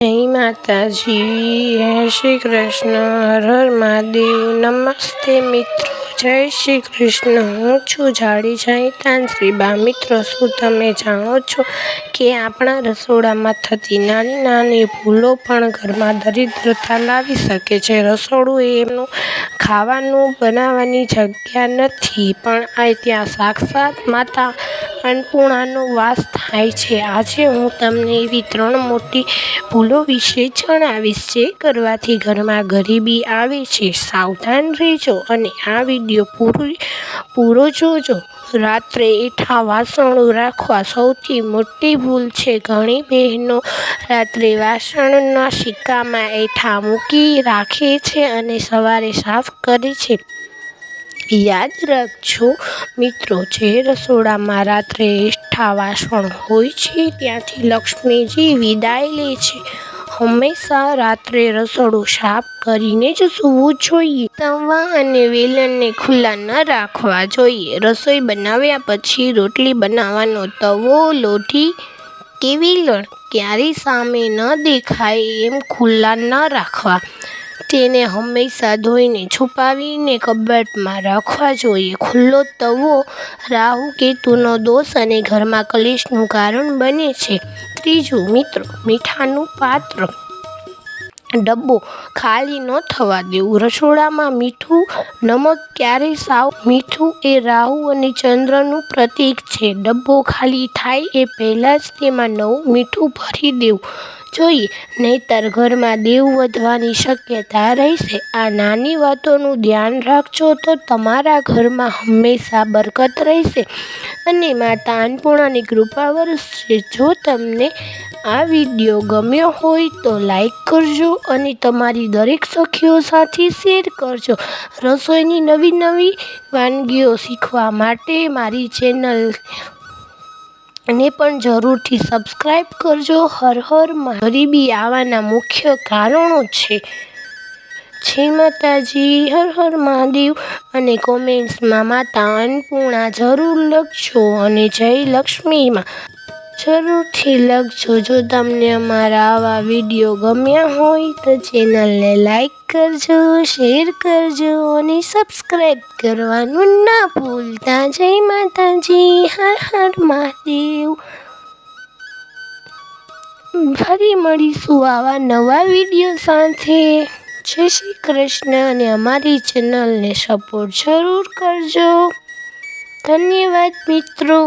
જય માતાજી, જય શ્રી કૃષ્ણ, હર હર મહાદેવ. નમસ્તે મિત્રો, જય શ્રી કૃષ્ણ. હું છું જાડી તાંત્રીબા. મિત્રો, શું તમે જાણો છો કે આપણા રસોડામાં થતી નાની નાની ભૂલો પણ ઘરમાં દરિદ્રતા લાવી શકે છે? રસોડું એમનું ખાવાનું બનાવવાની જગ્યા નથી, પણ ત્યાં સાક્ષાત માતા અન્નપૂર્ણાનો વાસ થાય છે. આજે હું તમને એવી 3 મોટી ભૂલો વિશે જણાવીશ જે કરવાથી ઘરમાં ગરીબી આવે છે. સાવધાન રહેજો અને આ વિડીયો પૂરો જોજો. રાત્રે એઠા વાસણો રાખવા સૌથી મોટી ભૂલ છે. ઘણી બહેનો રાત્રે વાસણના સિક્કામાં એઠા મૂકી રાખે છે અને સવારે સાફ કરે છે. યાદ રાખજો મિત્રો, જે રસોડામાં રાત્રે એઠા વાસણ હોય છે ત્યાંથી લક્ષ્મીજી વિદાય લે છે. હંમેશા રાત્રે રસોડું સાફ કરીને જ સૂવું જોઈએ. તવા અને વેલણને ખુલ્લા ન રાખવા જોઈએ. રસોઈ બનાવ્યા પછી રોટલી બનાવવાનો તવો, લોઢી કે વેલણ ક્યારેય સામે ન દેખાય એમ ખુલ્લા ન રાખવા. તેને હંમેશા ધોઈને છુપાવીને કબાટમાં રાખવા જોઈએ. ખુલ્લો તવો રાહુ કેતુનો દોષ અને ઘરમાં કલેશનું કારણ બને છે. ત્રીજું મિત્રો, મીઠાનું પાત્ર ડબ્બો ખાલી ન થવા દેવું. રસોડામાં મીઠું નમક ક્યારેય સાવ મીઠું એ રાહુ અને ચંદ્રનું પ્રતીક છે. ડબ્બો ખાલી થાય એ પહેલાં જ તેમાં નવું મીઠું ભરી દેવું જોઈએ, નહીંતર ઘરમાં દેવ વધવાની શક્યતા રહેશે. આ નાની વાતોનું ધ્યાન રાખજો તો તમારા ઘરમાં હંમેશા બરકત રહેશે અને માતા અન્નપૂર્ણાની કૃપા વરસશે. જો તમને આ વિડીયો ગમ્યો હોય તો લાઈક કરજો અને તમારી દરેક સખીઓ સાથે શેર કરજો. રસોઈની નવી નવી વાનગીઓ શીખવા માટે મારી ચેનલ ને પણ જરૂરથી સબસ્ક્રાઈબ કરજો. હર હર ગરીબી આવવાના મુખ્ય કારણો છે. જય માતાજી, હર હર મહાદેવ અને કોમેન્ટ્સમાં માતા અન્નપૂર્ણા જરૂર લખજો અને જય લક્ષ્મીમાં જરૂરથી લખજો. જો તમને અમારા આવા વિડીયો ગમ્યા હોય તો ચેનલને લાઈક કરજો, શેર કરજો અને સબસ્ક્રાઈબ કરવાનું ના ભૂલતા. જય માતાજી, હર હર મહાદેવ. ફરી મળીશું આવા નવા વિડીયો સાથે. જય શ્રી કૃષ્ણ અને અમારી ચેનલને સપોર્ટ જરૂર કરજો. ધન્યવાદ મિત્રો.